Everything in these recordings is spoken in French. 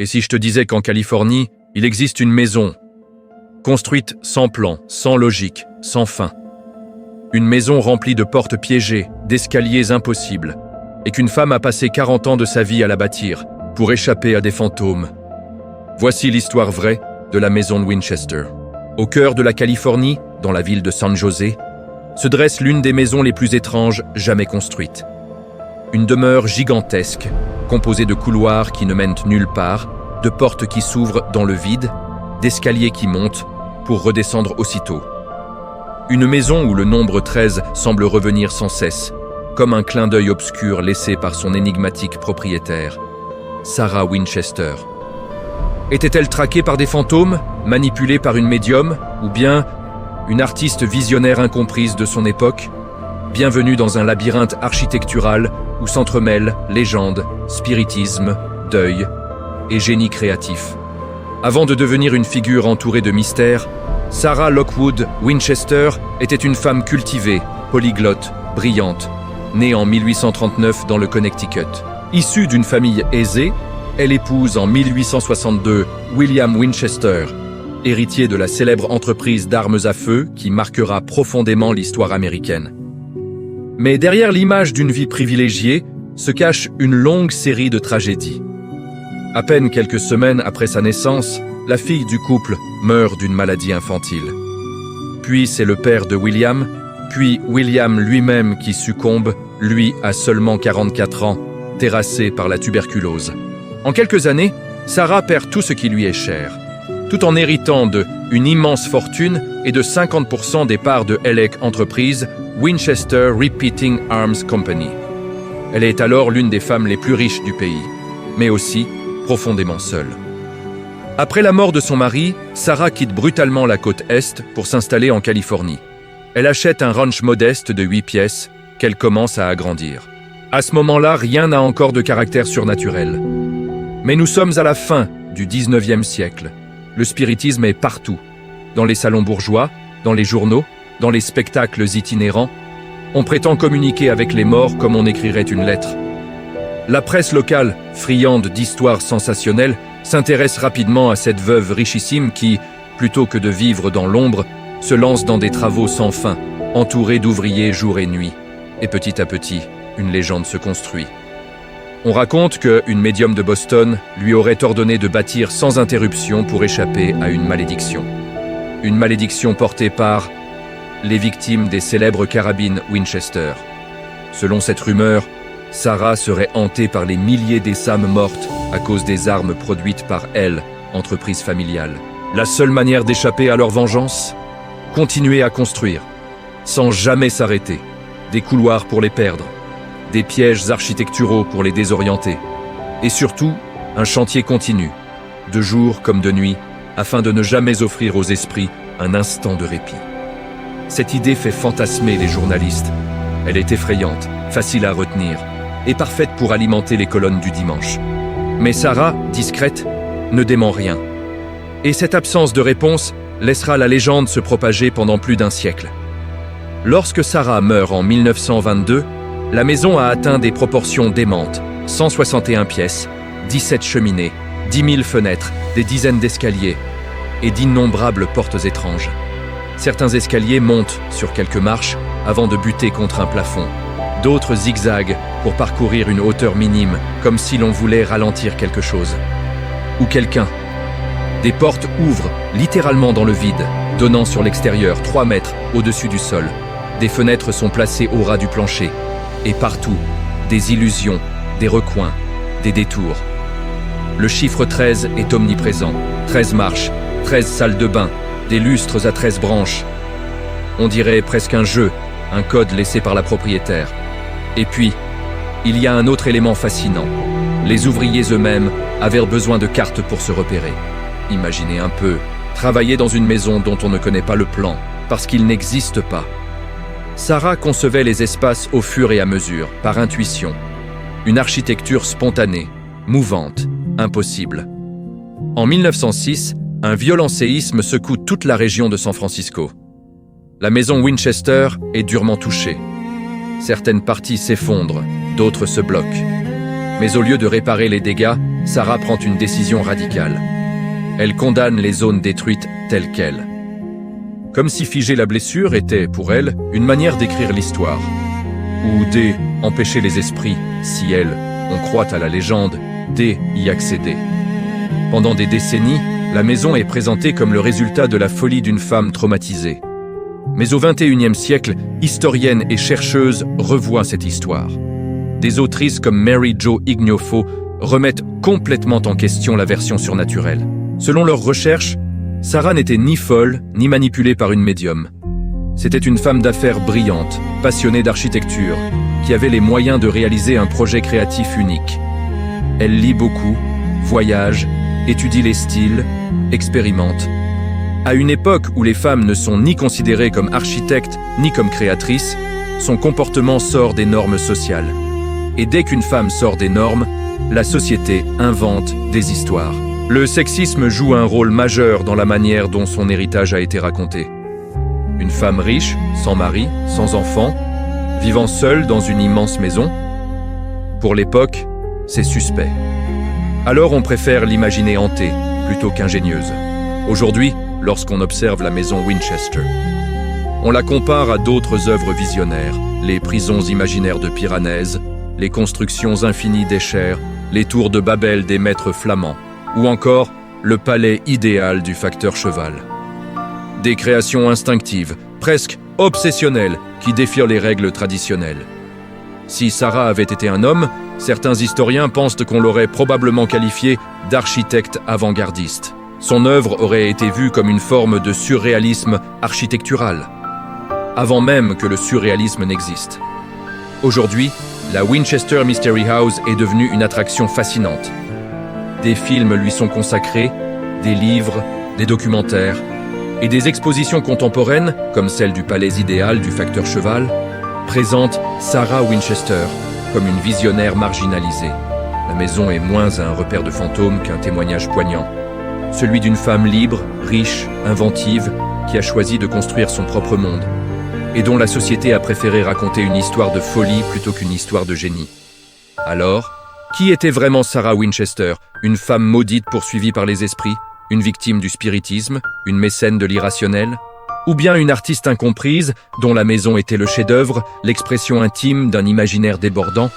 Et si je te disais qu'en Californie, il existe une maison, construite sans plan, sans logique, sans fin. Une maison remplie de portes piégées, d'escaliers impossibles, et qu'une femme a passé 40 ans de sa vie à la bâtir, pour échapper à des fantômes. Voici l'histoire vraie de la maison de Winchester. Au cœur de la Californie, dans la ville de San José, se dresse l'une des maisons les plus étranges jamais construites. Une demeure gigantesque, composée de couloirs qui ne mènent nulle part, de portes qui s'ouvrent dans le vide, d'escaliers qui montent pour redescendre aussitôt. Une maison où le nombre 13 semble revenir sans cesse, comme un clin d'œil obscur laissé par son énigmatique propriétaire, Sarah Winchester. Était-elle traquée par des fantômes, manipulée par une médium, ou bien une artiste visionnaire incomprise de son époque? Bienvenue dans un labyrinthe architectural où s'entremêlent légende, spiritisme, deuil et génie créatif. Avant de devenir une figure entourée de mystères, Sarah Lockwood Winchester était une femme cultivée, polyglotte, brillante, née en 1839 dans le Connecticut. Issue d'une famille aisée, elle épouse en 1862 William Winchester, héritier de la célèbre entreprise d'armes à feu qui marquera profondément l'histoire américaine. Mais derrière l'image d'une vie privilégiée se cache une longue série de tragédies. À peine quelques semaines après sa naissance, la fille du couple meurt d'une maladie infantile. Puis c'est le père de William, puis William lui-même qui succombe, lui à seulement 44 ans, terrassé par la tuberculose. En quelques années, Sarah perd tout ce qui lui est cher, tout en héritant une immense fortune et de 50% des parts de Elec Enterprises, Winchester Repeating Arms Company. Elle est alors l'une des femmes les plus riches du pays, mais aussi profondément seule. Après la mort de son mari, Sarah quitte brutalement la côte Est pour s'installer en Californie. Elle achète un ranch modeste de 8 pièces qu'elle commence à agrandir. À ce moment-là, rien n'a encore de caractère surnaturel. Mais nous sommes à la fin du 19e siècle. Le spiritisme est partout. Dans les salons bourgeois, dans les journaux, dans les spectacles itinérants. On prétend communiquer avec les morts comme on écrirait une lettre. La presse locale, friande d'histoires sensationnelles, s'intéresse rapidement à cette veuve richissime qui, plutôt que de vivre dans l'ombre, se lance dans des travaux sans fin, entourée d'ouvriers jour et nuit. Et petit à petit, une légende se construit. On raconte qu'une médium de Boston lui aurait ordonné de bâtir sans interruption pour échapper à une malédiction. Une malédiction portée par les victimes des célèbres carabines Winchester. Selon cette rumeur, Sarah serait hantée par les milliers d'essames mortes à cause des armes produites par elle, entreprise familiale. La seule manière d'échapper à leur vengeance? Continuer à construire, sans jamais s'arrêter, des couloirs pour les perdre, des pièges architecturaux pour les désorienter, et surtout, un chantier continu, de jour comme de nuit, afin de ne jamais offrir aux esprits un instant de répit. Cette idée fait fantasmer les journalistes. Elle est effrayante, facile à retenir, et parfaite pour alimenter les colonnes du dimanche. Mais Sarah, discrète, ne dément rien. Et cette absence de réponse laissera la légende se propager pendant plus d'un siècle. Lorsque Sarah meurt en 1922, la maison a atteint des proportions démentes. 161 pièces, 17 cheminées, 10 000 fenêtres, des dizaines d'escaliers et d'innombrables portes étranges. Certains escaliers montent sur quelques marches avant de buter contre un plafond. D'autres zigzaguent pour parcourir une hauteur minime, comme si l'on voulait ralentir quelque chose. Ou quelqu'un. Des portes ouvrent littéralement dans le vide, donnant sur l'extérieur 3 mètres au-dessus du sol. Des fenêtres sont placées au ras du plancher. Et partout, des illusions, des recoins, des détours. Le chiffre 13 est omniprésent. 13 marches, 13 salles de bain, des lustres à 13 branches. On dirait presque un jeu, un code laissé par la propriétaire. Et puis, il y a un autre élément fascinant. Les ouvriers eux-mêmes avaient besoin de cartes pour se repérer. Imaginez un peu, travailler dans une maison dont on ne connaît pas le plan, parce qu'il n'existe pas. Sarah concevait les espaces au fur et à mesure, par intuition. Une architecture spontanée, mouvante, impossible. En 1906, un violent séisme secoue toute la région de San Francisco. La maison Winchester est durement touchée. Certaines parties s'effondrent, d'autres se bloquent. Mais au lieu de réparer les dégâts, Sarah prend une décision radicale. Elle condamne les zones détruites telles quelles. Comme si figer la blessure était, pour elle, une manière d'écrire l'histoire. Ou D. Empêcher les esprits, si elle, on croit à la légende, D. Y accéder. Pendant des décennies, la maison est présentée comme le résultat de la folie d'une femme traumatisée. Mais au XXIe siècle, historiennes et chercheuses revoient cette histoire. Des autrices comme Mary Jo Ignofo remettent complètement en question la version surnaturelle. Selon leurs recherches, Sarah n'était ni folle, ni manipulée par une médium. C'était une femme d'affaires brillante, passionnée d'architecture, qui avait les moyens de réaliser un projet créatif unique. Elle lit beaucoup, voyage, étudie les styles, expérimente. À une époque où les femmes ne sont ni considérées comme architectes, ni comme créatrices, son comportement sort des normes sociales. Et dès qu'une femme sort des normes, la société invente des histoires. Le sexisme joue un rôle majeur dans la manière dont son héritage a été raconté. Une femme riche, sans mari, sans enfant, vivant seule dans une immense maison. Pour l'époque, c'est suspect. Alors on préfère l'imaginer hantée plutôt qu'ingénieuse. Aujourd'hui, lorsqu'on observe la maison Winchester, on la compare à d'autres œuvres visionnaires, les prisons imaginaires de Piranèse, les constructions infinies d'Escher, les tours de Babel des maîtres flamands, ou encore le palais idéal du facteur cheval. Des créations instinctives, presque obsessionnelles, qui défient les règles traditionnelles. Si Sarah avait été un homme, certains historiens pensent qu'on l'aurait probablement qualifié d'architecte avant-gardiste. Son œuvre aurait été vue comme une forme de surréalisme architectural, avant même que le surréalisme n'existe. Aujourd'hui, la Winchester Mystery House est devenue une attraction fascinante. Des films lui sont consacrés, des livres, des documentaires et des expositions contemporaines, comme celle du palais idéal du facteur cheval, présentent Sarah Winchester comme une visionnaire marginalisée. La maison est moins un repère de fantômes qu'un témoignage poignant. Celui d'une femme libre, riche, inventive, qui a choisi de construire son propre monde, et dont la société a préféré raconter une histoire de folie plutôt qu'une histoire de génie. Alors, qui était vraiment Sarah Winchester, une femme maudite poursuivie par les esprits, une victime du spiritisme, une mécène de l'irrationnel, ou bien une artiste incomprise dont la maison était le chef-d'œuvre, l'expression intime d'un imaginaire débordant?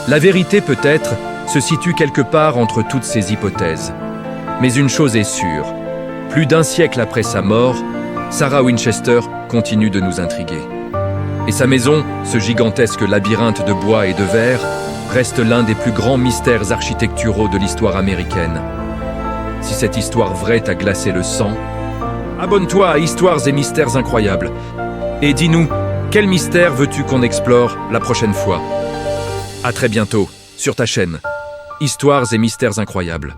La vérité, peut-être, se situe quelque part entre toutes ces hypothèses. Mais une chose est sûre, plus d'un siècle après sa mort, Sarah Winchester continue de nous intriguer. Et sa maison, ce gigantesque labyrinthe de bois et de verre, reste l'un des plus grands mystères architecturaux de l'histoire américaine. Si cette histoire vraie t'a glacé le sang, abonne-toi à Histoires et Mystères Incroyables. Et dis-nous, quel mystère veux-tu qu'on explore la prochaine fois? À très bientôt, sur ta chaîne. Histoires et Mystères Incroyables.